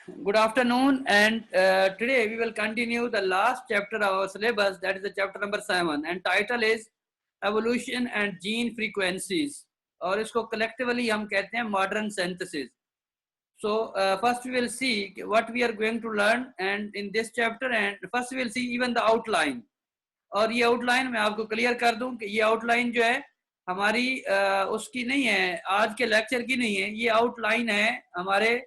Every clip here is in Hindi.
Good afternoon, and today we will continue the last chapter of our syllabus, that is the chapter number 7, and title is Evolution and Gene Frequencies, और इसको collectively हम कहते हैं modern synthesis. So first we will see what we are going to learn, and in this chapter, and first we will see even the outline. और ये आउटलाइन मैं आपको क्लियर कर दूं कि ये आउटलाइन जो है हमारी उसकी नहीं है, आज के लेक्चर की नहीं है, ये आउटलाइन है हमारे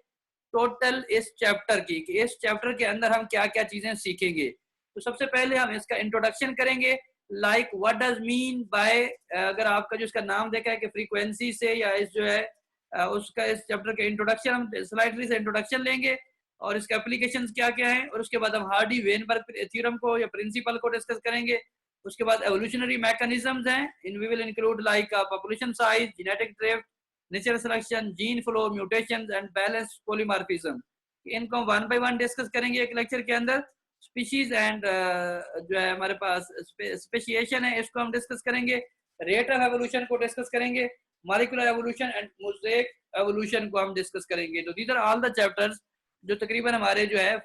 टोटल इस चैप्टर की कि इस चैप्टर के अंदर हम क्या क्या चीजें सीखेंगे। तो सबसे पहले हम इसका इंट्रोडक्शन करेंगे, like what does mean bye, अगर आपका जो इसका नाम देखा है कि फ्रीक्वेंसी से, या इस जो है उसका इस चैप्टर के इंट्रोडक्शन, हम स्लाइडली से इंट्रोडक्शन लेंगे और इसके एप्लीकेशंस क्या क्या हैं, और उसके बाद हम हार्डी वेनबर्ग थ्योरम को या प्रिंसिपल को डिस्कस करेंगे। उसके बाद एवोल्यूशनरी मैकेनिज्म्स हैं, in we will include like population size, genetic drift, natural selection, gene flow, mutations and balance polymorphism. इनको हम वन बाय वन डिस्कस करेंगे एक लेक्चर के अंदर। स्पीशीज एंड जो है हमारे पास स्पेशिएशन है, इसको हम डिस्कस करेंगे। रेट ऑफ एवोल्यूशन को डिस्कस करेंगे। Molecular evolution and mosaic evolution को हम डिस्कस करेंगे। तो these are all the chapters जो तकरीबन हमारे जो है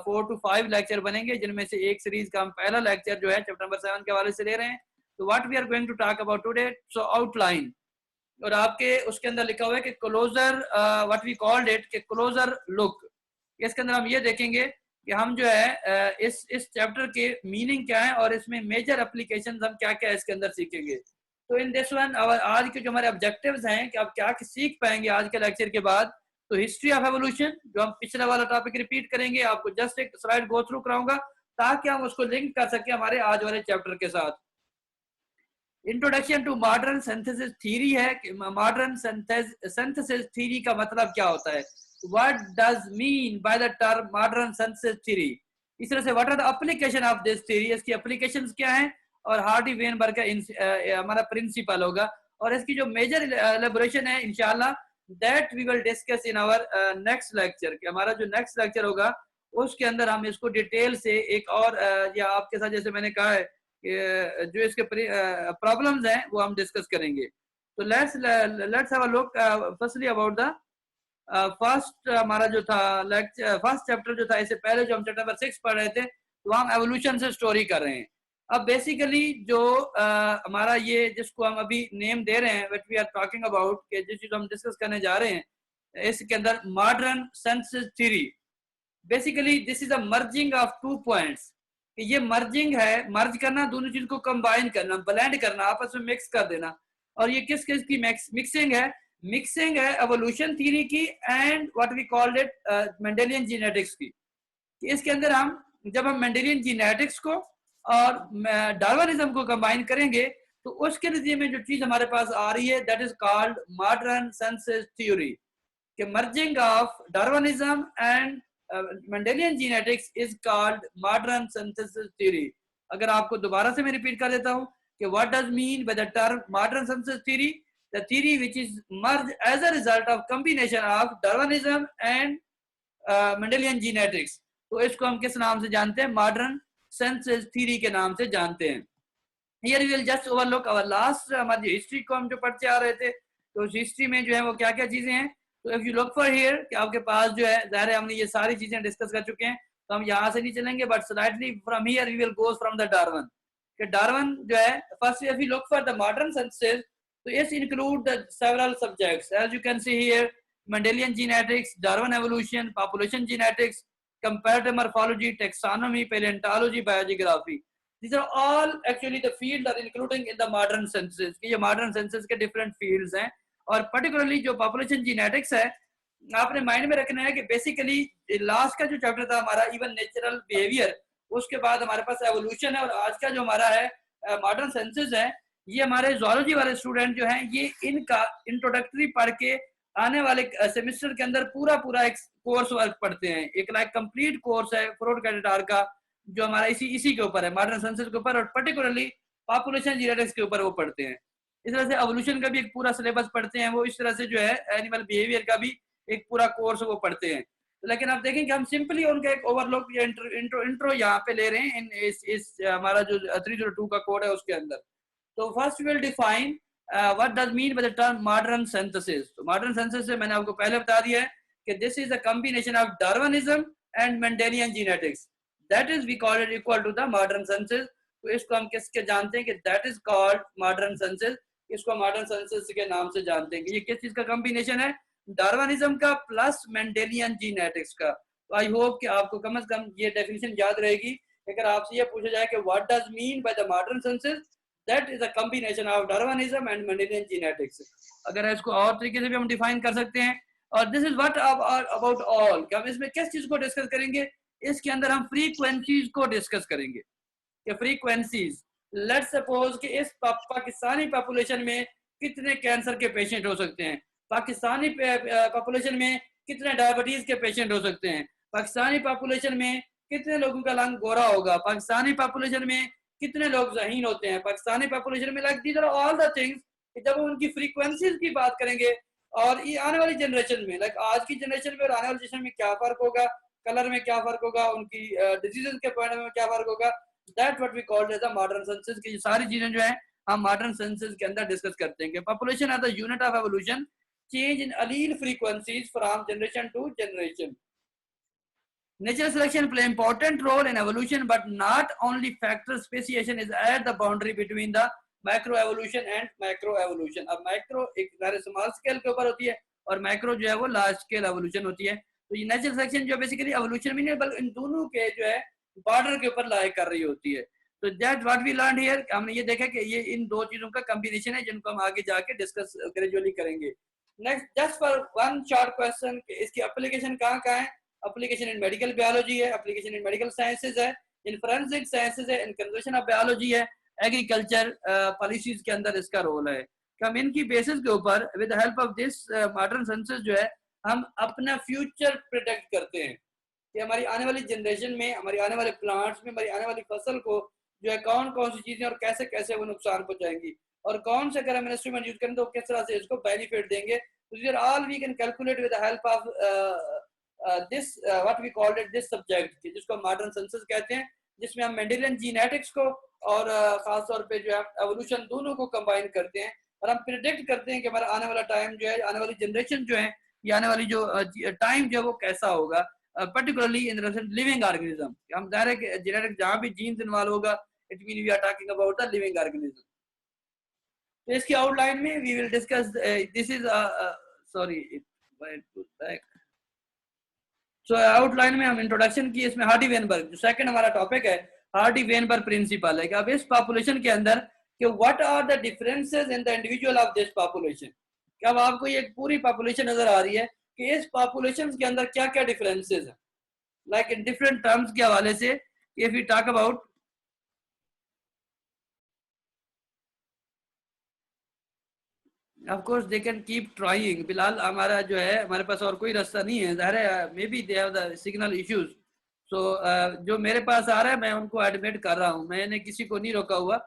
4 to 5 लेक्चर बनेंगे, जिनमें से एक सीरीज का हम पहला लेक्चर जो है चैप्टर नंबर 7 के हवाले से ले रहे हैं। तो what we are going to talk about today, so outline, और आपके उसके अंदर लिखा हुआ है कि closure, what we called it, कि क्लोजर लुक। इसके अंदर हम ये देखेंगे कि हम जो है इस चैप्टर के मीनिंग क्या है और इसमें मेजर एप्लीकेशंस हम क्या क्या इसके अंदर सीखेंगे। तो इन दिस वन आज के जो हमारे ऑब्जेक्टिव्स हैं कि आप क्या सीख पाएंगे आज के लेक्चर के बाद। तो हिस्ट्री ऑफ एवोल्यूशन, जो हम पिछला वाला टॉपिक रिपीट करेंगे, आपको जस्ट एक स्लाइड गो थ्रू कराऊंगा ताकि हम उसको लिंक कर सके हमारे आज वाले चैप्टर के साथ। Introduction to modern synthesis theory है कि मॉडर्न सिंथेसिस थ्योरी का मतलब क्या होता है, what does mean by the term modern synthesis theory. इस तरह से what are the application of this theory, इसकी एप्लीकेशंस क्या हैं, और हार्डी वेनबर्ग का हमारा प्रिंसिपल होगा, और इसकी जो मेजर एलेबोरेशन है इंशाल्लाह that we will discuss in our next lecture. कि हमारा जो नेक्स्ट लेक्चर होगा उसके अंदर हम इसको डिटेल से एक और या आपके साथ जैसे मैंने कहा है कि जो इसके प्रॉब्लम्स हैं वो हम डिस्कस करेंगे। तो let's have a look firstly about the first, हमारा जो था लेक्चर, फर्स्ट चैप्टर जो था, इससे पहले जो हम चैप्टर नंबर 6 पढ़ रहे थे तो हम एवोल्यूशन से स्टोरी कर रहे हैं। अब बेसिकली जो हमारा ये जिसको हम अभी नेम दे रहे हैं, what we are talking about, कि जिस चीज हम डिस्कस करने जा रहे हैं इसके अंदर modern synthesis theory, basically this is a merging of 2 points. कि ये मर्जिंग है, मर्ज करना, दोनों चीज को कंबाइन करना, ब्लेंड करना, आपस में मिक्स कर देना। और ये किस किस की मिक्सिंग है, मिक्सिंग है एवोल्यूशन थ्योरी की and what we called it Mendelian genetics की। इसके अंदर हम जब हम मेंडेलियन जीनेटिक्स को और डार्विनिज्म को कंबाइन करेंगे तो उसके नतीजे में जो चीज हमारे पास आ रही है that is called modern synthesis theory. कि merging of Darwinism and Mendelian genetics is called modern synthesis theory. अगर आपको दोबारा से मैं रिपीट कर देता हूं कि what does mean by the term modern synthesis theory, the theory which is merge as a result of combination of Darwinism and Mendelian genetics. तो इसको हम किस नाम से जानते हैं, मॉडर्न सिंथेसिस थ्योरी के नाम से जानते हैं। Here we will just overlook our last, हमारी हिस्ट्री को हम जो पढ़ते आ रहे थे, तो उस हिस्ट्री में जो है वो क्या क्या चीजें हैं। तो if you look for here, कि आपके पास जो है जाहिर है हमने ये सारी चीजें डिस्कस कर चुके हैं, तो हम यहाँ से नहीं चलेंगे, but slightly from here we will go from the Darwin. कि डार्विन जो है first, if you look for the modern synthesis, तो it's include the several subjects as you can see here, Mendelian genetics, Darwin evolution, population genetics, comparative morphology, taxonomy, paleontology, biogeography. These are all actually the field are including in the modern census. कि ये modern census के different fields हैं, और particularly जो population genetics है, आपने माइंड में रखना है कि बेसिकली लास्ट का जो चैप्टर था हमारा इवन नेचुरल बिहेवियर, उसके बाद हमारे पास एवोल्यूशन है, और आज का जो हमारा है मॉडर्न सेंसस है, ये हमारे जूलॉजी वाले स्टूडेंट जो हैं ये इनका इंट्रोडक्टरी पढ़ के आने वाले सेमेस्टर के अंदर पूरा पूरा एक कोर्स वर्क पढ़ते हैं। एक लाइक कंप्लीट कोर्स है फ्रोड कैडेटार का, जो हमारा इसी के ऊपर है, मॉडर्न सेंसस के ऊपर, और पर्टिकुलरली पॉपुलेशन जीनेटिक्स के ऊपर वो पढ़ते हैं। इस तरह से एवोल्यूशन का भी एक पूरा सिलेबस पढ़ते हैं वो, इस तरह से जो है एनिमल बिहेवियर का भी एक पूरा कोर्स वो पढ़ते हैं। लेकिन आप देखें कि हम सिंपली उनका एक ओवरलुक या इंट्रो यहाँ पे ले रहे हैं इस हमारा जो 302 का कोड है उसके अंदर। तो first will define what does mean by the term modern synthesis. तो मॉडर्न सिंथेसिस से मैंने आपको पहले बता दिया है कि this is a combination of Darwinism and Mendelian genetics, that is we call it equal to the modern census. तो इसको हम किसके जानते हैं कि that is called modern census. इसको मॉडर्न सेंसस के नाम से जानते हैं कि ये किस चीज का कॉम्बिनेशन है, डार्विनिज्म का प्लस मेंडेलियन जीनेटिक्स का। तो आई होप कि आपको कम से कम ये डेफिनेशन याद रहेगी। अगर आपसे ये पूछा जाए कि what does mean by the modern census, that is a combination of Darwinism and Mendelian genetics. अगर इसको और तरीके से भी हम डिफाइन कर सकते हैं। और this is what about all, कि हम इसमें किस चीज को डिस्कस करेंगे, इसके अंदर हम फ्रीक्वेंसीज को डिस्कस करेंगे कि फ्रीक्वेंसीज, लेट्स सपोज कि इस पाकिस्तानी पॉपुलेशन में कितने कैंसर के पेशेंट हो सकते हैं, पाकिस्तानी पॉपुलेशन में कितने डायबिटीज के पेशेंट हो सकते हैं, पाकिस्तानी पॉपुलेशन में कितने लोगों का लंग गोरा होगा, पाकिस्तानी पॉपुलेशन में कितने लोग ज़हीन होते हैं, पाकिस्तानी पॉपुलेशन में, like these are all the things. जब हम उनकी फ्रीक्वेंसीज की बात करेंगे और ये आने वाली जनरेशन में, लाइक आज की जनरेशन में और आने वाली जनरेशन में क्या फर्क होगा, कलर में क्या फर्क होगा, उनकी डिजीजेस के पॉइंट में क्या फर्क होगा, that what we called as a modern census. की सारी चीजें जो है हम मॉडर्न सेंसस के अंदर डिस्कस करते हैं। Population as the unit of evolution, change in allele frequencies from generation to generation. Natural selection play important role in evolution, but not only factor speciation is at the boundary between the macroevolution and macroevolution. अब macro एक ज़रा small scale के ऊपर होती है और macro जो है वो large scale evolution होती है। तो ये natural selection जो basically evolution में नहीं बल्कि इन दोनों के जो है border के ऊपर lie कर रही होती है। तो that what we learned here, हमने ये देखा कि ये इन दो चीजों का combination है जिनको हम आगे जाके discuss gradually करेंगे। Next, just for one short question, इसकी application कहाँ कहाँ है? एप्लीकेशन इन मेडिकल बायोलॉजी है, एप्लीकेशन इन मेडिकल साइंसेज है, इन फोरेंसिक साइंसेज है, इन कंजर्वेशन ऑफ बायोलॉजी है, एग्रीकल्चर पॉलिसीज के अंदर इसका रोल है। हम इनकी बेसिस के ऊपर with help of this modern census जो है हम अपना फ्यूचर प्रिडिक्ट करते हैं कि हमारी आने वाली जनरेशन में, हमारी आने वाले प्लांट्स में, हमारी आने वाली फसल को जो है कौन कौन सी चीजें और कैसे कैसे वो नुकसान पहुंचाएंगी और कौन से अगर हम इंस्ट्रूमेंट यूज करें तो किस तरह से इसको बेनिफिट देंगे। All we can calculate with the help of this what we called it this subject, जिसको मॉडर्न सेंसस कहते हैं, जिसमें हम मेंडेलियन जीनेटिक्स को और खास तौर पे जो है एवोल्यूशन दोनों को कंबाइन करते हैं और हम प्रिडिक्ट करते हैं कि हमारा आने वाला टाइम जो है, आने वाली जनरेशन जो है, ये आने वाली जो टाइम जो है वो कैसा होगा, पर्टिकुलरली इन लिविंग ऑर्गेनिज्म। हम डायरेक्ट जेनेटिक जहाँ भी जीन्स इन्वॉल्व होगा, it mean we are talking about the living organism. तो इसकी आउटलाइन में we will discuss this is sorry back. So outline में हम इंट्रोडक्शन की, इसमें हार्डी वेनबर्ग जो सेकंड हमारा टॉपिक है, हार्डी वेनबर्ग प्रिंसिपल है कि अब इस पॉपुलेशन के अंदर कि what are the differences in the individual of this population. कि अब आपको ये पूरी पॉपुलेशन नजर आ रही है कि इस पॉपुलेशन के अंदर क्या क्या डिफरेंसेस हैं, लाइक इन डिफरेंट टर्म्स के हवाले से। If we talk about, of course they can keep trying, फिलहाल हमारा जो है हमारे पास और कोई रास्ता नहीं है, ज़ाहिर है maybe they have the signal issues. So जो मेरे पास आ रहा है मैं उनको एडमिट कर रहा हूँ, मैंने किसी को नहीं रोका हुआ।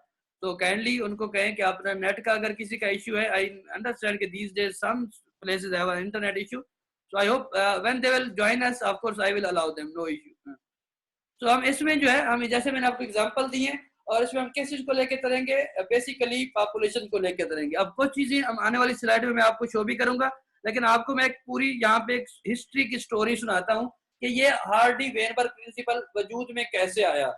तो काइंडली उनको कहें कि अपना नेट का अगर किसी का इशू है, आई अंडरस्टैंड कि these days some places have internet issue, so I hope when they will join us of course I will allow them, no issue. तो हम इसमें जो है हम जैसे मैंने आपको एग्जांपल दी है और इसमें हम किस चीज को लेके करेंगे, बेसिकली पॉपुलेशन को लेके करेंगे। अब कुछ चीजें हम आने वाली स्लाइड में मैं आपको शो भी करूंगा, लेकिन आपको मैं एक पूरी यहाँ पे एक हिस्ट्री की स्टोरी सुनाता हूँ कि ये हार्डी वेनबर्ग प्रिंसिपल वजूद में कैसे आया।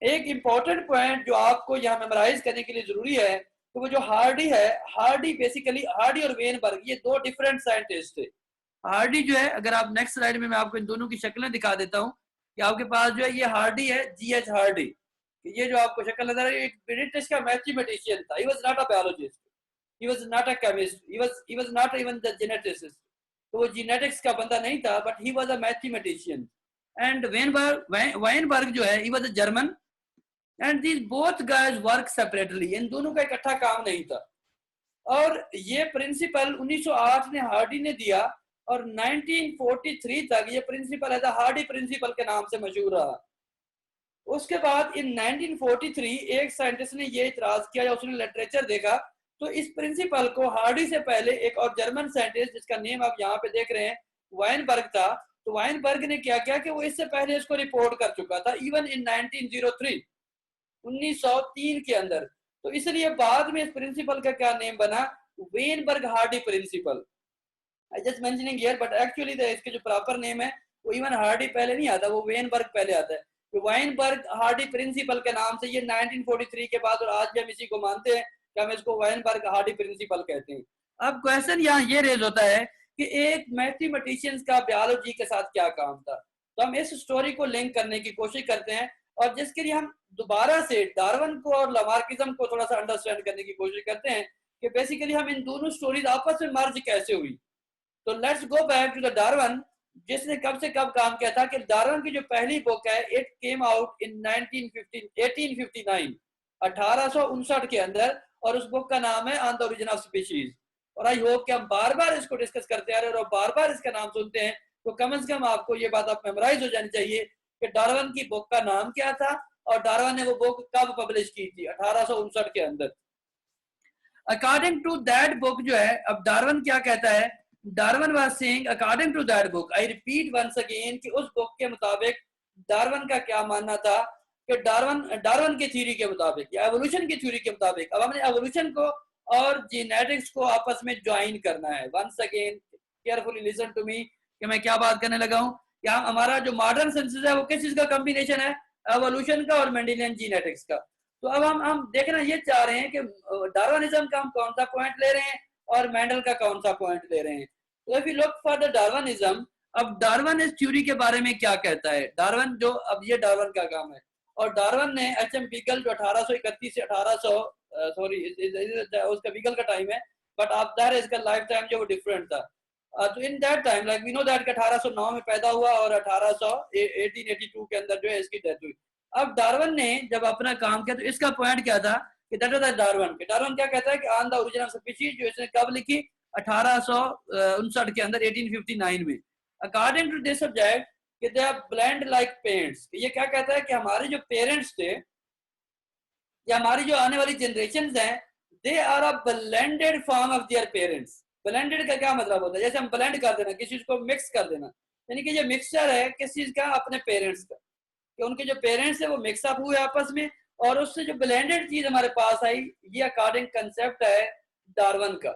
एक इंपॉर्टेंट पॉइंट जो आपको यहाँ मेमोराइज करने के लिए जरूरी है, तो वो जो हार्डी है, हार्डी बेसिकली, हार्डी और वेनबर्ग ये दो डिफरेंट साइंटिस्ट थे। हार्डी जो है, अगर आप नेक्स्ट स्लाइड में मैं आपको इन दोनों की शक्लें दिखा देता हूँ कि आपके पास जो है ये हार्डी है, GH हार्डी। ये जो आपको शक्ल नजर आ रही है, एक ब्रिटिश का मैथमेटिशियन था। He was not a biologist, he was not a chemist, he was not even the geneticist. तो वो जेनेटिक्स का बंदा नहीं था, but he was a mathematician. And Weinberg जो है, he was a German and these both guys work separately. इन दोनों का इकट्ठा काम नहीं था और ये प्रिंसिपल 1908 ने हार्डी ने दिया और 1943 तक ये प्रिंसिपल है हार्डी प्रिंसिपल के नाम से मशहूर रहा। उसके बाद इन 1943 एक साइंटिस्ट ने ये इतराज किया या उसने लिटरेचर देखा, तो इस प्रिंसिपल को हार्डी से पहले एक और जर्मन साइंटिस्ट जिसका नेम आप यहाँ पे देख रहे हैं वाइनबर्ग था। तो वाइनबर्ग ने क्या किया कि वो इससे पहले इसको रिपोर्ट कर चुका था, इवन इन 1903 1903 के अंदर। तो इसलिए बाद में इस प्रिंसिपल का क्या नेम बना, Weinberg Hardy principle. I just mentioning here, but actually इसके जो प्रॉपर नेम है वो इवन हार्डी पहले नहीं आता, वो वेनबर्ग पहले आता है। तो वाइनबर्ग हार्डी प्रिंसिपल के नाम से ये 1943 के बाद, और आज भी हम इसी को मानते हैं कि हम इसको वाइनबर्ग हार्डी प्रिंसिपल कहते हैं। अब क्वेश्चन यहाँ ये रेज होता है कि एक मैथमेटिशियंस का बायोलॉजी के साथ क्या काम था। तो हम इस स्टोरी को लिंक करने की कोशिश करते हैं, और जिसके लिए हम दोबारा से डार्विन को और लामार्किज्म को थोड़ा सा अंडरस्टैंड करने की कोशिश करते हैं कि बेसिकली हम इन दोनों स्टोरीज आपस में मर्ज कैसे हुई। तो let's go back to the Darwin, जिसने कब से कब काम किया था। कि डार्विन की जो पहली बुक है, इट केम आउट इन 1859 1859 के अंदर, और उस बुक का नाम है on the origin of species. और आई होप कि हम बार बार इसको डिस्कस करते आ रहे हैं और बार बार इसका नाम सुनते हैं, तो कम से कम आपको ये बात आप मेमोराइज हो जानी चाहिए कि डार्विन की बुक का नाम क्या था और डार्विन ने वो बुक कब पब्लिश की थी, 1859 के अंदर। अकॉर्डिंग टू दैट बुक जो है, अब डार्विन क्या कहता है, Darwin was saying according to that book, I repeat once again, कि उस बुक के मुताबिक डार्विन का क्या मानना था कि डार्विन की थ्योरी के मुताबिक या एवोल्यूशन की थ्योरी के मुताबिक, अब हमने एवोल्यूशन को और जेनेटिक्स को आपस में ज्वाइन करना है। Once again carefully listen to me कि मैं क्या बात करने लगा हूं। यहाँ हमारा जो मॉडर्न साइंसेस है वो किस चीज का कॉम्बिनेशन है, एवोल्यूशन का और मेंडेलियन जेनेटिक्स का। तो अब हम देखना ये चाह रहे हैं कि डार्विनिज्म का हम कौन सा पॉइंट ले रहे हैं और मेंडल का कौन सा पॉइंट ले रहे हैं। तो if you look for the Darwinism, अब डार्विन इस थ्योरी के बारे में क्या कहता है। डार्विन जो, अब ये डार्विन का काम है, और डार्विन ने एच.एम. बीगल जो 1831 से 1800 सॉरी उसका बीगल का टाइम है, बट आफ्टर इसका लाइफ टाइम जो वो डिफरेंट था। तो in that time like we know that 1809 में पैदा हुआ और 1882 के अंदर जो है इसकी डेथ हुई। अब डार्विन ने जब अपना काम किया तो इसका पॉइंट क्या था कि दैट वाज डार्विन। डार्विन क्या कहता है कि on the origin of species, जो इसने कब लिखी, 1859 के अंदर, 1859 में। अकॉर्डिंग टू दिस सब्जेक्ट कि they are blend like parents, ये क्या कहता है कि हमारे जो पेरेंट्स थे या हमारी जो आने वाली जनरेशन हैं, they are a blended form of their parents. Blended का क्या मतलब होता है, जैसे हम ब्लेंड कर देना, किसी चीज को मिक्स कर देना, यानी कि ये मिक्सचर है किस चीज का, अपने पेरेंट्स का, कि उनके जो पेरेंट्स है वो मिक्सअप हुए आपस में, और उससे जो ब्लेंडेड चीज हमारे पास आई, ये अकॉर्डिंग कंसेप्ट है डार्विन का।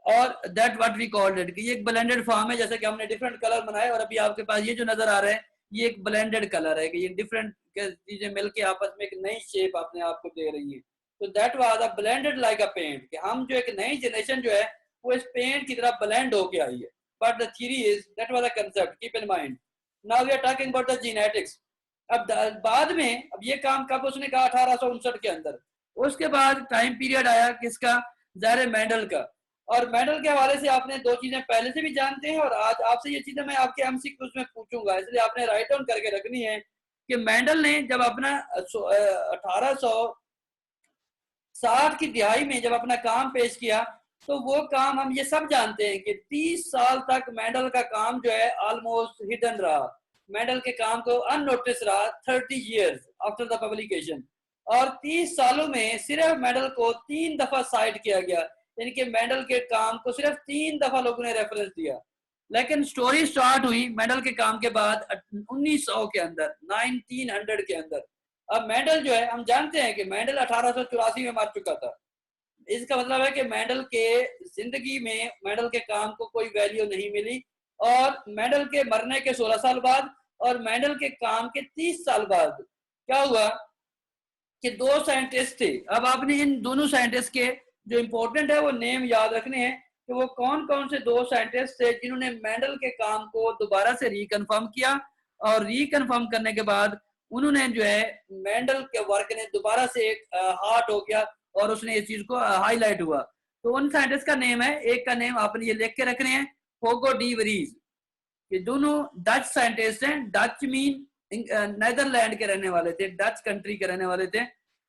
और that what we called it, कि ये एक ब्लेंडेड फॉर्म है, जैसे कि हमने डिफरेंट कलर बनाए और अभी आपके पास ये जो नजर आ रहा है ये एक ब्लेंडेड कलर है, कि ये डिफरेंट चीजें मिलके आपस में एक नई शेप अपने आप को दे रही है। तो that was a blended like a paint, कि हम जो एक नई जनरेशन जो है वो इस पेंट की तरह ब्लेंड होके आई है। But the theory is that was a concept, keep in mind. Now we are talking about the genetics. अब बाद में, अब ये काम कब उसने कहा, 1859 के अंदर। उसके बाद टाइम पीरियड आया किसका, ज़ाहिर मेंडल का। और मेंडल के हवाले से आपने दो चीजें पहले से भी जानते हैं, और आज आपसे ये चीजें मैं आपके एमसीक्यूज में पूछूंगा, इसलिए आपने राइट डाउन करके रखनी है कि मेंडल ने जब अपना 1860 की दिहाई में जब अपना काम पेश किया, तो वो काम हम ये सब जानते हैं कि 30 साल तक मेंडल का काम जो है ऑलमोस्ट हिडन रहा। मेंडल के काम को अननोटिस रहा 30 इयर्स आफ्टर द पब्लिकेशन। और 30 सालों में सिर्फ मेंडल को 3 दफा साइट किया गया, यानी कि मेंडल के काम को सिर्फ 3 दफा लोगों ने रेफरेंस दिया। लेकिन स्टोरी स्टार्ट हुई मेंडल के काम के बाद 1900 के अंदर, 1900 के अंदर। अब मेंडल जो है, हम जानते हैं कि मेंडल 1884 में मर चुका था। इसका मतलब है कि मेंडल के जिंदगी में मेंडल के काम को कोई वैल्यू नहीं मिली, और मेंडल के मरने के 16 साल बाद और मेंडल के काम के 30 साल बाद क्या हुआ कि दो साइंटिस्ट थे। अब आपने इन दोनों साइंटिस्ट के जो इंपॉर्टेंट है वो नेम याद रखने हैं कि वो कौन कौन से दो साइंटिस्ट थे जिन्होंने मेंडल के काम को दोबारा से रिकन्फर्म किया, और रिकन्फर्म करने के बाद उन्होंने जो है मेंडल के वर्क ने दोबारा से एक हार्ट हो गया और उसने इस चीज को हाईलाइट हुआ। तो उन साइंटिस्ट का नेम है, एक का नेम आपने ये लिख के रखने हैं, होगो डी वरीज। ये दोनों डच साइंटिस्ट हैं, डच मीन नेदरलैंड के रहने वाले थे, डच कंट्री के रहने वाले थे,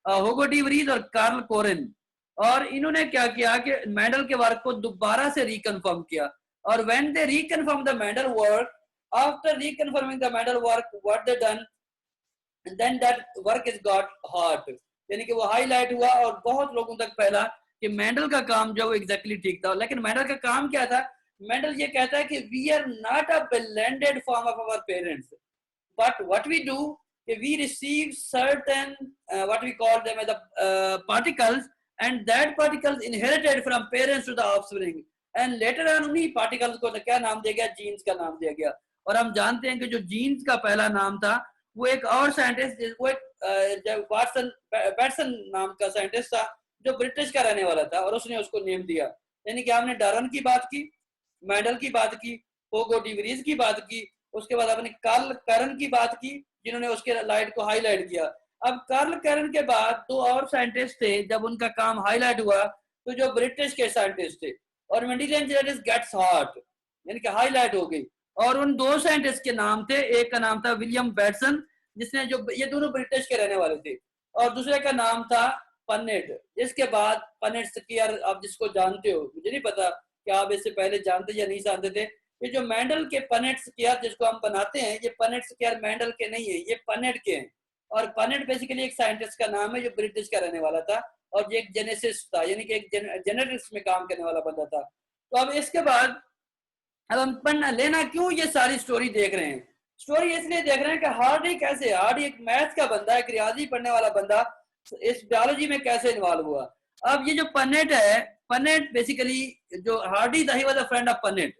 होगो डी वरीज और कार्ल कोरेन। और इन्होंने क्या किया कि मेंडल के वर्क को दोबारा से रिकन्फर्म किया। और when they reconfirm the Mendel work, after reconfirming the Mendel work, what they done, then that work is got hot, यानी कि वो हाईलाइट हुआ और बहुत लोगों तक फैला कि मेंडल का काम जो एग्जैक्टली ठीक था। लेकिन मेंडल का काम क्या था, मेंडल ये कहता है कि we are not a blended form of our parents, but what we do, we receive certain what we call them as the particles, and that particles inherited from parents to the offspring. And later on उन्हीं पार्टिकल्स को क्या नाम दिया गया, जीन्स का नाम दिया गया। और हम जानते हैं कि जो जीन्स का पहला नाम था वो एक और साइंटिस्ट, वो एक वाटसन बैटसन नाम का साइंटिस्ट था जो ब्रिटिश का रहने वाला था, और उसने उसको नेम दिया। यानी कि हमने डार्विन की बात की, मेंडल की बात की, हुगो डी व्रीज की बात की, उसके बाद आपने कार्ल कैरन की बात की जिन्होंने उसके लाइट को हाईलाइट किया। अब कार्ल कैरन के बाद दो और साइंटिस्ट थे, जब उनका काम हाईलाइट हुआ तो जो ब्रिटिश के साइंटिस्ट थे, और मेंडेलियन जेनेटिक्स गेट्स हॉट यानी कि हाईलाइट हो गई। और उन दो साइंटिस्ट के नाम थे, एक का नाम था विलियम बैटसन जिसने, जो ये दोनों ब्रिटिश के रहने वाले थे, और दूसरे का नाम था पनेट। इसके बाद पनेट स्क्वायर, आप जिसको जानते हो, मुझे नहीं पता कि आप इससे पहले जानते या नहीं जानते थे, ये जो मेंडल के पनेट स्क्वायर जिसको हम बनाते हैं, ये पनेट स्क्वायर मेंडल के नहीं है, ये पनेट के हैं। और पनेट बेसिकली एक साइंटिस्ट का नाम है जो ब्रिटिश का रहने वाला था, और ये एक जेनेसिस्ट था यानी कि एक जेनेटिक्स में काम करने वाला बंदा था। तो अब इसके बाद अब हम पढ़ना लेना क्यों ये सारी स्टोरी देख रहे हैं, स्टोरी इसलिए देख रहे हैं कि हार्डी कैसे, हार्डी एक मैथ का बंदा, एक रियाजी पढ़ने वाला बंदा, इस बायोलॉजी में कैसे इन्वॉल्व हुआ। अब ये जो पनेट है, पनेट बेसिकली जो हार्डी था, he was a friend of Punnett,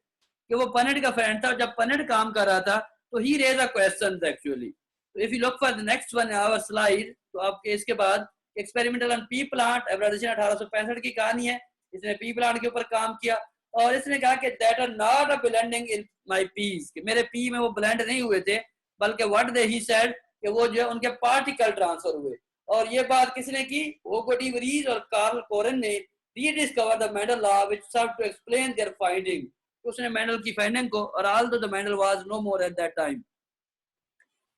कि वो पनेट का फ्रेंड था। जब पनेट काम कर रहा था तो he raise a question actually. If you look for the next one our slide, तो आपके इसके बाद एक्सपेरिमेंटल ऑन पी प्लांट, 1865 की कहानी है। इसने पी प्लांट के ऊपर काम किया, और इसने कहा कि that are not a blending in my piece, कि मेरे पी में वो ब्लेंड नहीं हुए थे, बल्कि व्हाट दे ही सेड कि वो जो है उनके पार्टिकल ट्रांसफर हुए। और ये बात किसने की, हुगो डी व्रीज और कार्ल कोरेन ने rediscover the Mendel law which serve to explain their finding. उसने मेंडल की फाइंडिंग को, और although the Mendel was no more at that time.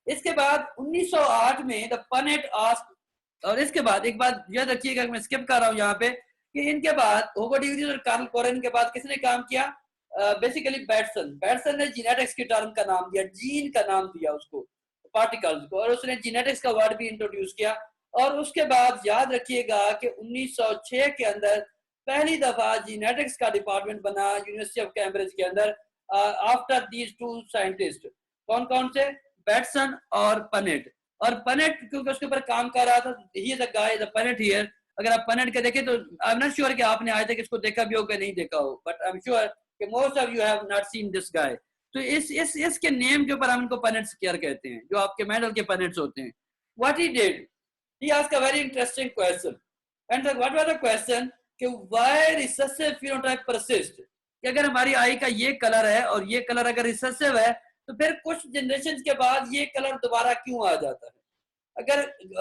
इसके बाद 1908 में द पनेट आस्क्ड, और इसके बाद एक बात याद रखिएगा, मैं स्किप कर रहा हूं यहाँ पे, कि इनके बाद हुगो डी व्रीज और कार्ल कोरेन के बाद किसने काम किया, बेसिकली बैटसन ने जीनेटिक्स की टर्म का नाम दिया, जीन का नाम दिया उसको, पार्टिकल्स को, और उसने जीनेटिक्स का वर्ड भी इंट्रोड्यूस किया। और उसके बाद याद रखिएगा कि 1906 के अंदर पहली दफा जीनेटिक्स का डिपार्टमेंट बना यूनिवर्सिटी ऑफ कैम्ब्रिज के अंदर, आफ्टर दीज टू साइंटिस्ट। कौन कौन से, बैटसन और पनेट। और पनेट क्योंकि उसके ऊपर काम कर रहा था, he is a guy the Punnett here. अगर आप पनेट के देखें तो आई एम नॉट श्योर कि आपने आज तक इसको देखा भी हो कि नहीं देखा हो, बट आई एम श्योर कि most of you have not seen this guy. तो इसके नेम के ऊपर हम इनको पनेट स्क्वायर कहते हैं, जो आपके मेडल के पनेट्स होते हैं। What he did, he asked a very interesting question, and what was the question कि why recessive phenotype persist, कि अगर हमारी आई का ये कलर है और ये कलर अगर रिसेसिव है, तो फिर कुछ जनरेशन के बाद ये कलर दोबारा क्यों आ जाता है। अगर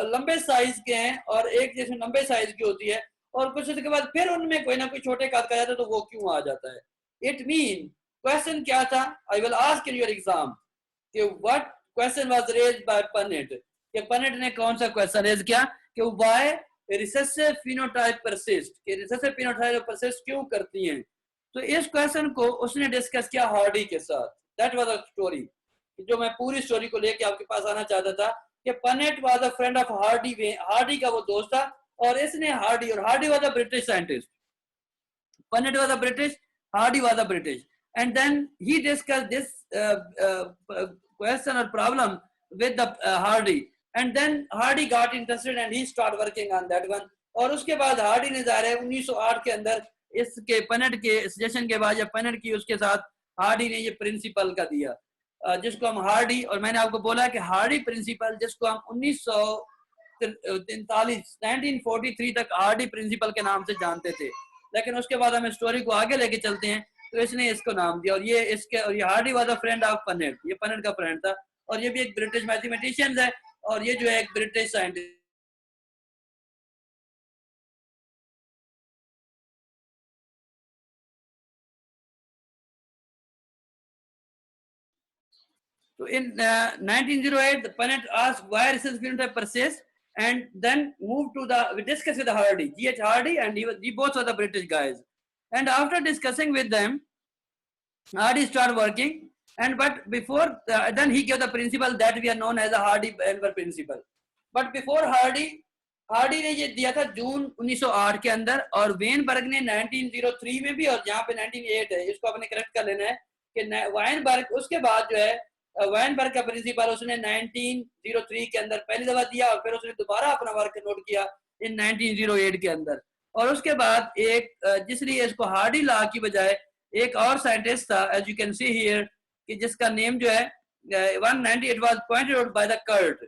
लंबे साइज के हैं और एक जैसे लंबे साइज की होती है, और कुछ के बाद फिर उनमें कोई ना कोई छोटे कद का जाता है, तो वो क्यों आ जाता है। इट मीन क्वेश्चन क्या था, I will ask in your exam कि what question was raised by Punnett, कि पनेट ने कौन सा क्वेश्चन रेज किया कि व्हाई रिसेसिव फिनोटाइप परसिस्ट, कि रिसेसिव फिनोटाइप परसिस्ट क्यों करती हैं। तो इस क्वेश्चन को उसने डिस्कस किया हार्डी के साथ। दैट वाज अ स्टोरी, जो मैं पूरी स्टोरी को लेके आपके पास आना चाहता था, कि Punnett was a friend of Hardy, Hardy का वो दोस्त था, और इसने हार्डी, और Hardy was a British scientist, Punnett was a British, Hardy was a British, and then he discussed this question or problem with the Hardy, and then Hardy got interested and he started working on that one। और उसके बाद हार्डी ने ज़ाहिर है 1908 के अंदर इसके पनेट के सजेशन के बाद, या पनेट की उसके साथ हार्डी ने ये प्रिंसिपल का दिया, जिसको हम हार्डी, और मैंने आपको बोला कि हार्डी प्रिंसिपल जिसको हम 1943 तक हार्डी प्रिंसिपल के नाम से जानते थे, लेकिन उसके बाद हम स्टोरी को आगे लेके चलते हैं, तो इसने इसको नाम दिया। और ये इसके, और ये Hardy was a friend of Punnett, ये पनेट का फ्रेंड था, और ये भी एक ब्रिटिश मैथमेटिशियन है, और ये जो है एक British scientist. So in 1908, the Punnett asked why recessive phenotype persists, and then moved to we discussed with the Hardy, G.H. Hardy, and he both were the British guys. And after discussing with them, Hardy started working, and but before then he gave the principle that we are known as the Hardy-Bellver principle. But before Hardy ने ये दिया था जून 1908 के अंदर, और वेनबर्ग ने 1903 में भी, और यहाँ पे 1908 है, इसको आपने करेक्ट कर लेना है कि वाइनबर्ग उसके बाद जो है, वाइनबर्ग का प्रिंसिपल उसने 1903 के अंदर पहली दफा दिया, और फिर उसने दोबारा अपना वर्क नोट किया इन 1908 के अंदर। और उसके बाद एक जिसलिए इसको हार्डी लॉ की बजाय एक और साइंटिस्ट था, as you can see here, कि जिसका नेम जो है 190, it was pointed out by the Kurt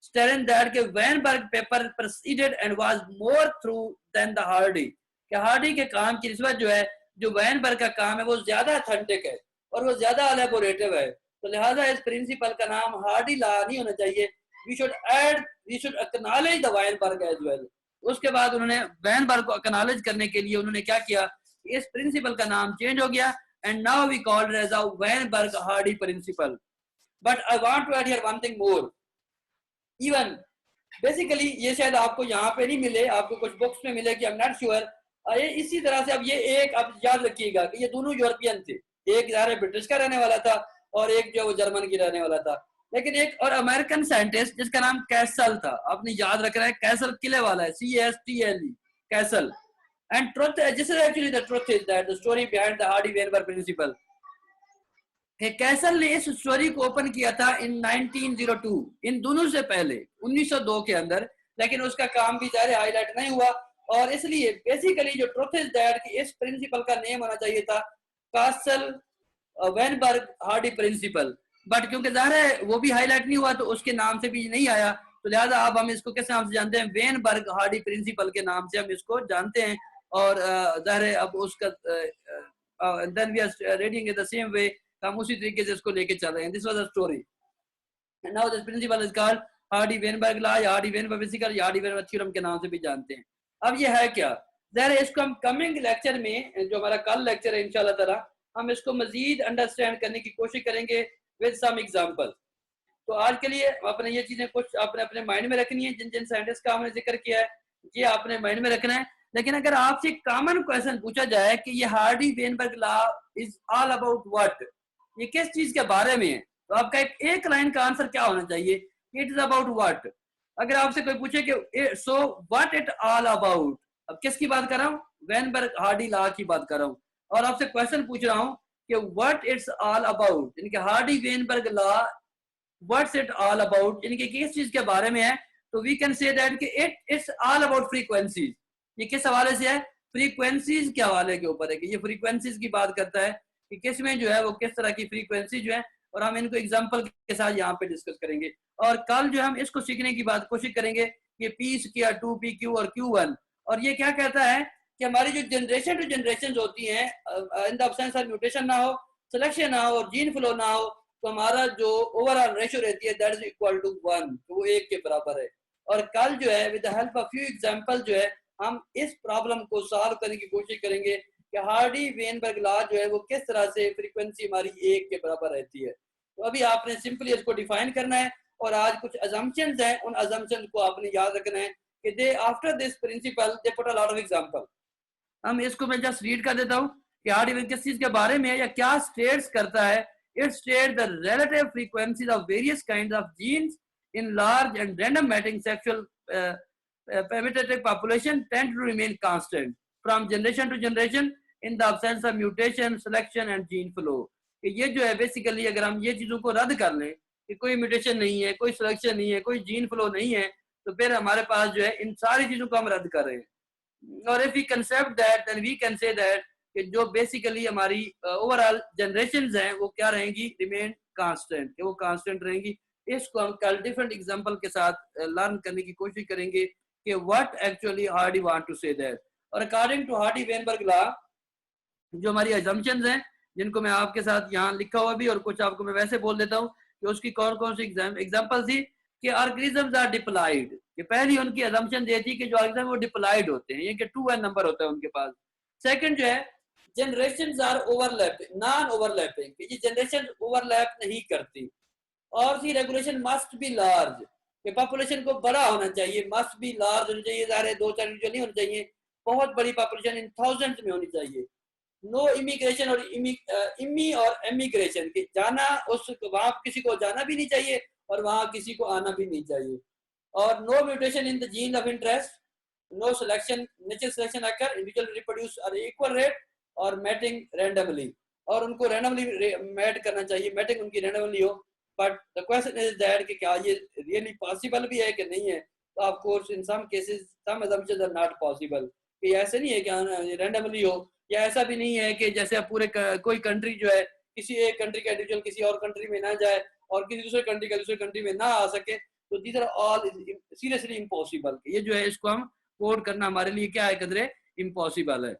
Stern that के Weinberg paper proceeded and was more through than the Hardy, कि हार्डी के काम की निस्बत जो है, जो वैनबर्ग का काम है वो ज्यादा अथेंटिक है और वो ज्यादा एलेबोरेटिव है, तो लिहाजा इस प्रिंसिपल का नाम हार्डी लॉ नहीं होना चाहिए, we should acknowledge the Weinberg as well. उसके बाद उन्होंने वैनबर्ग को एक्नॉलेज करने के लिए उन्होंने क्या किया, इस प्रिंसिपल का नाम चेंज हो गया and now we call it as a Weinberg Hardy principle. But I want to add here one thing more, even basically ये शायद आपको यहाँ पे नहीं मिले, आपको कुछ बुक्स में मिले कि आई एम नॉट श्योर। ये इसी तरह से अब ये एक आप याद रखिएगा कि ये दोनों यूरोपियन थे, एक ज़ाहिर ब्रिटिश का रहने वाला था और एक जो वो जर्मन की रहने वाला था, लेकिन एक और अमेरिकन साइंटिस्ट जिसका नाम कैसल था, आपने याद रखना है, कैसल किले वाला है, CASTLE, castle. And truth, this is actually the truth is that the story behind the Hardy Weinberg principle. Castle ने इस स्टोरी को ओपन किया था इन 1902, इन दोनों से पहले 1902 के अंदर, लेकिन उसका काम भी ज़ाहिर हाईलाइट नहीं हुआ, और इसलिए बेसिकली जो ट्रुथ इज दैट कि इस प्रिंसिपल का नेम होना चाहिए था Castle Weinberg Hardy principle, but क्योंकि ज़ाहिर है वो भी हाईलाइट नहीं हुआ तो उसके नाम से भी नहीं आया, तो लिहाजा अब हम इसको किस नाम से जानते हैं, वेनबर्ग हार्डी प्रिंसिपल के नाम से हम इसको जानते हैं। और ज़ाहिर है अब उसका then we are reading in the same way, हम उसी तरीके से इसको लेके चल रहे हैं। This was the story and now this principle is called Hardy Weinberg law या हार्डी वेनबर्ग प्रिंसिपल या हार्डी वेनबर्ग थ्योरम के नाम से भी जानते हैं। अब ये है क्या, ज़ाहिर इसको हम कमिंग लेक्चर में, जो हमारा कल लेक्चर है इंशाल्लाह ताला, हम इसको मजीद अंडरस्टैंड करने की कोशिश करेंगे विद सम एग्जांपल। तो आज के लिए आपने ये चीजें कुछ आपने अपने माइंड में रखनी है, जिन जिन साइंटिस्ट का हमने जिक्र किया है ये आपने माइंड में रखना है। लेकिन अगर आपसे कॉमन क्वेश्चन पूछा जाए कि ये Hardy Weinberg law is all about what, ये किस चीज के बारे में है, तो आपका एक लाइन का आंसर क्या होना चाहिए, इट इज अबाउट व्हाट। अगर आपसे कोई पूछे कि so what it all about, अब किसकी बात कर रहा हूँ, वेनबर्ग हार्डी लॉ की बात कर रहा हूँ, और आपसे क्वेश्चन पूछ रहा हूँ कि व्हाट इट्स ऑल अबाउट, यानी कि Hardy Weinberg law what's it all about, यानी कि किस चीज के बारे में है, तो वी कैन से दैट कि इट्स ऑल अबाउट फ्रीक्वेंसीज। ये किस हवाले से है, फ्रीक्वेंसीज के हवाले के ऊपर है, कि ये फ्रीक्वेंसीज की बात करता है कि किस में जो है वो किस तरह की फ्रीक्वेंसी जो है, और हम इनको एग्जांपल के साथ यहाँ पे डिस्कस करेंगे। और कल जो हम इसको सीखने की बात कोशिश करेंगे कि P² 2PQ और Q1, और ये क्या कहता है कि हमारी जो जनरेशन टू जनरेशन होती हैं, in the absence of mutation ना हो, सिलेक्शन ना हो और जीन फ्लो ना हो, तो हमारा जो ओवरऑल रेशियो रहती है दैट इज इक्वल टू 1, तो वो 1 के बराबर है। और कल जो है with the help of few example जो है हम इस प्रॉब्लम को सॉल्व करने की कोशिश करेंगे कि हार्डी वेनबर्ग लॉ जो है वो किस तरह से फ्रीक्वेंसी हमारी 1 के बराबर रहती है। तो अभी आपने सिंपली इसको डिफाइन करना है, और आज कुछ अजम्पशंस हैं, उन अजम्पशंस को आपने याद रखना है कि they after this principle they put a lot of example. हम इसको मैं जस्ट रीड कर देता हूँ कि हार्डी वेन किस चीज के बारे में है या क्या स्टेट्स करता है। It states the relative frequencies of various kinds of genes in large and random mating sexual permutative population tend to remain constant from generation to generation in the absence of mutation, selection and gene flow। कि ये जो है बेसिकली अगर हम ये चीजों को रद्द कर लें कि कोई म्यूटेशन नहीं है, कोई सिलेक्शन नहीं है, कोई जीन फ्लो नहीं है, तो फिर हमारे पास जो है इन सारी चीजों को हम रद्द कर रहे हैं। और if we concept that then we can say that कि जो बेसिकली हमारी ओवरऑल जनरेशंस हैं वो क्या रहेंगी, रिमेन कांस्टेंट, कि वो कांस्टेंट रहेंगी। इसको हम कल डिफरेंट एग्जांपल के साथ लर्न करने की कोशिश करेंगे कि what actually Hardy want to say that. और according to Hardy Weinberg law जो हमारी अजम्पशंस हैं, जिनको मैं आपके साथ यहाँ लिखा हुआ भी और कुछ आपको मैं वैसे बोल देता हूँ कि उसकी कौन कौन सी एग्जाम्पल थी कि ऑर्गेनिजम्स आर डिप्लॉयड। कि पहली उनकी अजम्पशन ये थी कि जो ऑर्गेनिज्म वो डिप्लॉयड होते हैं, ये कि 2n नंबर होता है उनके पास। सेकंड जो है generations are overlapping, non overlapping, ये जनरेशन ओवरलैप नहीं करती। और see regulation must be large, कि पॉपुलेशन को बड़ा होना चाहिए, मस्ट बी लार्ज होनी चाहिए, ज़ाहिर 2-4 इंडिविजुअल नहीं होनी चाहिए, बहुत बड़ी पॉपुलेशन इन थाउजेंड्स में होनी चाहिए। नो इमिग्रेशन और इमी और एमिग्रेशन, कि जाना उस वहां किसी को जाना भी नहीं चाहिए और वहां किसी को आना भी नहीं चाहिए। और no mutation in the gene of interest, no selection, natural selection occur, individual reproduce at equal rate और मैटिंग रैंडमली, और उनको रैंडमली मैट करना चाहिए, मैटिंग उनकी रैंडमली हो। But the question is that कि क्या ये रियली पॉसिबल भी है कि नहीं है, तो of course in some cases some assumptions are not possible, कि ऐसे नहीं है कि रैंडमली हो, या ऐसा भी नहीं है कि जैसे अब पूरे कोई कंट्री जो है किसी एक कंट्री का इंडिविजुअल किसी और कंट्री में ना जाए और किसी दूसरे कंट्री का दूसरे कंट्री में ना आ सके, तो these are all seriously impossible. ये जो है इसको हम कोड करना हमारे लिए क्या है, कदरे इम्पॉसिबल है।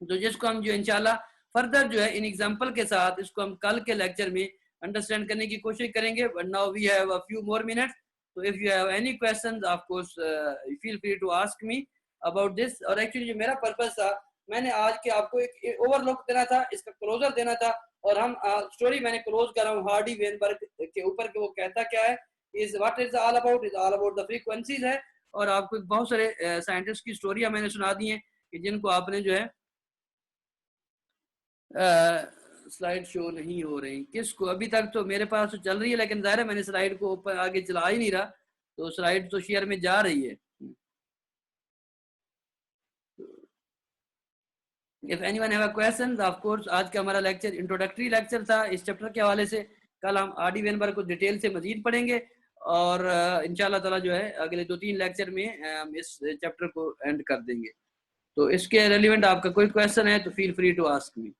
तो जिसको हम जो इंशाल्लाह फर्दर जो है इन एग्जांपल के साथ इसको हम कल के लेक्चर में अंडरस्टैंड करने की कोशिश करेंगे। But now we have a few more minutes, तो if you have any questions of course feel free to ask me about this. और एक्चुअली जो मेरा पर्पस था, मैंने आज के आपको एक ओवरलुक देना था, इसका क्लोजर देना था, और हम स्टोरी मैंने क्लोज कर रहा हूँ हार्डी वेनबर्ग के ऊपर कि वो कहता क्या है, is what is all about, is all about the frequencies है। और आपको बहुत सारे साइंटिस्ट की स्टोरियां मैंने सुना दी हैं कि जिनको आपने जो है स्लाइड शो नहीं हो रही, किसको अभी तक तो मेरे पास तो चल रही है, लेकिन जाहिर है मैंने स्लाइड को ऊपर आगे चला ही नहीं रहा, तो स्लाइड तो शेयर में जा रही है। If anyone have a question, of course आज का हमारा लेक्चर इंट्रोडक्टरी लेक्चर था इस चैप्टर के हवाले से। कल हम आरडी वेनबर्ग को डिटेल से मजीद पढ़ेंगे, और इंशाल्लाह ताला जो है अगले 2-3 लेक्चर में हम इस चैप्टर को एंड कर देंगे। तो इसके रेलिवेंट आपका कोई क्वेश्चन है तो feel free to ask me.